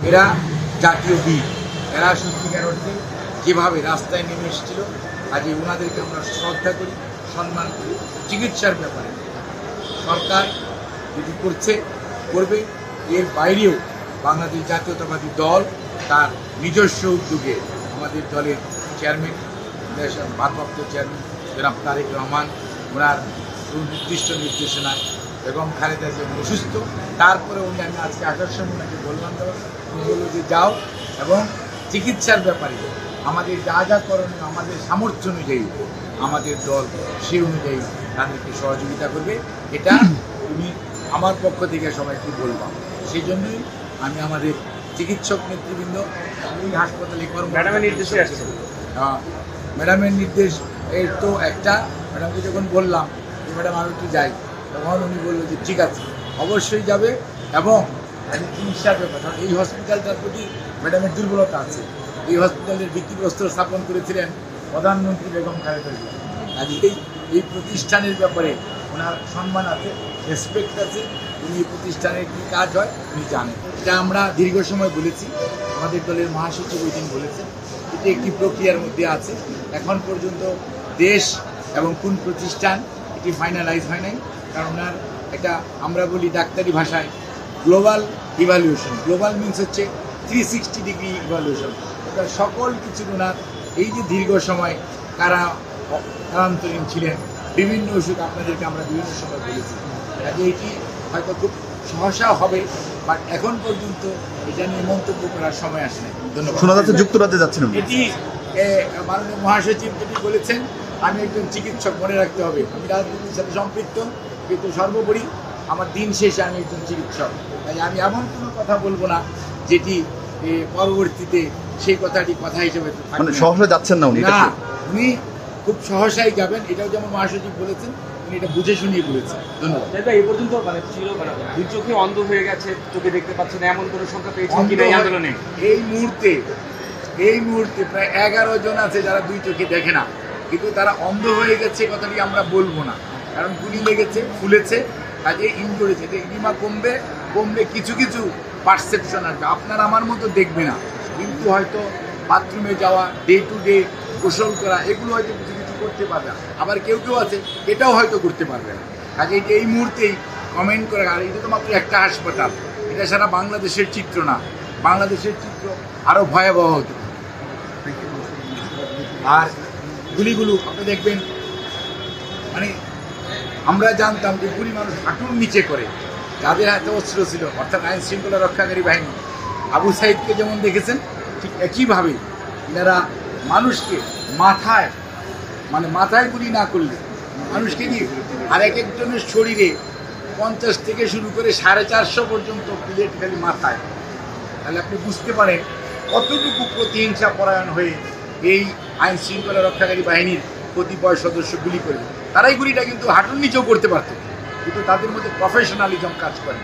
এরা জাতীয় বীর, এরা সত্যিকার অর্থে যেভাবে রাস্তায় নেমে এসেছিল আজ ওনাদেরকে আমরা শ্রদ্ধা করি, সম্মান করি। চিকিৎসার ব্যাপারে সরকার যেটি করবে, এর বাইরেও বাংলাদেশ জাতীয়তাবাদী দল তার নিজস্ব উদ্যোগে আমাদের দলের চেয়ারম্যান, ভারপ্রাপ্ত চেয়ারম্যান জনাব তারেক রহমান, ওনার সুনির্দিষ্ট নির্দেশনায় এবং খালেদা জিয়া অসুস্থ, তারপরে আমি আজকে আসার সময় ওনাকে বললাম, উনি বললো যে যাও এবং চিকিৎসার ব্যাপারে আমাদের যা যা করণীয় আমাদের সামর্থ্য অনুযায়ী আমাদের দল সেই অনুযায়ী তাদেরকে সহযোগিতা করবে। এটা উনি আমার পক্ষ থেকে সবাইকে বললাম। সেই জন্যই আমি আমাদের চিকিৎসক নেতৃবৃন্দ এই হাসপাতালে ম্যাডামের নির্দেশ এর তো একটা, ম্যাডামকে যখন বললাম যে ম্যাডাম আমি একটু যাই, তখন উনি বললো যে ঠিক আছে অবশ্যই যাবে এবং চিকিৎসার ব্যাপার, কারণ এই হসপিটালটার প্রতি ম্যাডামের দুর্বলতা আছে। এই হসপিটালের ভিত্তিপ্রস্তর স্থাপন করেছিলেন প্রধানমন্ত্রী বেগম খালেদা জিয়া। আর এই প্রতিষ্ঠানের ব্যাপারে ওনার সম্মান আছে, রেসপেক্ট আছে। উনি এই প্রতিষ্ঠানের কী কাজ হয় উনি জানেন। এটা আমরা দীর্ঘ সময় বলেছি, আমাদের দলের মহাসচিব ওই দিন বলেছেন। এটি একটি প্রক্রিয়ার মধ্যে আছে, এখন পর্যন্ত দেশ এবং কোন প্রতিষ্ঠান এটি ফাইনালাইজ হয় নাই। কারণ ওনার এটা আমরা বলি ডাক্তারি ভাষায় গ্লোবাল ইভ্যালুয়েশন। গ্লোবাল মিনস হচ্ছে 360 ডিগ্রি ইভ্যালুয়েশন। এটা সকল কিছু ওনার এই যে দীর্ঘ সময় কারান্তরীণ ছিলেন, বিভিন্ন ওষুধ আপনাদেরকে আমরা বিভিন্ন সময় বলেছি, কাজে এটি হয়তো খুব সহসা হবে, বাট এখন পর্যন্ত এটা নিয়ে মন্তব্য করার সময় আসে নাই। ধন্যবাদ। শোনা যাচ্ছে যুক্তরাজ্যে যাচ্ছেন এটি মাননীয় মহাসচিব যেটি বলেছেন, আমি একজন চিকিৎসক, মনে রাখতে হবে আমি রাজনীতির সাথে সম্পৃক্ত, কিন্তু সর্বোপরি আমার দিন শেষে আমি একজন চিকিৎসক। তাই আমি এমন কোনো কথা বলবো না যেটি পরবর্তীতে সেই কথাটি কথা হিসেবে সহসা যাচ্ছেন না উনি। না, উনি খুব সহসাই যাবেন, এটাও যেমন মহাসচিব বলেছেন, উনি এটা বুঝে শুনিয়ে বলেছেন। ধন্যবাদ। এই পর্যন্ত ছিল দুই চোখে অন্ধ হয়ে গেছে, চোখে দেখতে পাচ্ছেন না, এমন কোনো সংখ্যা পেয়েছেন কিনা এই আন্দোলনে? এই মুহূর্তে প্রায় 11 জন আছে যারা দুই চোখে দেখে না, কিন্তু তারা অন্ধ হয়ে গেছে কথাটি আমরা বলবো না, কারণ গুলি লেগেছে, ফুলেছে, কাজে ইনজুরি হয়েছে। ইডিমা কমবে কিছু কিছু পারসেপশন আসবে, আপনার আমার মতো দেখবে না, কিন্তু হয়তো বাথরুমে যাওয়া, ডে টু ডে গোসল করা, এগুলো হয়তো কিছু কিছু করতে পারবে। আবার কেউ আছে এটাও হয়তো করতে পারবে না। কাজে এটা এই মুহূর্তেই কমেন্ট করে, আর এটা তো মাত্র একটা হাসপাতাল, এটা সারা বাংলাদেশের চিত্র না, বাংলাদেশের চিত্র আরও ভয়াবহ হতো। আর গুলিগুলো আপনি দেখবেন, মানে আমরা জানতাম যে গুলি মানুষ হাঁটুর নিচে করে, যাদের হাতে অস্ত্র ছিল, অর্থাৎ আইন শৃঙ্খলা রক্ষাকারী বাহিনী। আবু সাইদকে যেমন দেখেছেন, ঠিক একইভাবে এনারা মানুষকে মাথায় গুলি না করলে মানুষকে কি, আর এক একজনের শরীরে 50 থেকে শুরু করে 450 পর্যন্ত প্লেট খালি মাথায়। তাহলে আপনি বুঝতে পারেন কতটুকু প্রতিহিংসা পরায়ণ হয়ে এই আইন শৃঙ্খলা রক্ষাকারী বাহিনীর কতিপয় সদস্য গুলি করবে। তারাই গুলিটা কিন্তু হাঁটুর নিচেও করতে পারত, কিন্তু তাদের মধ্যে প্রফেশনালিজম কাজ করে।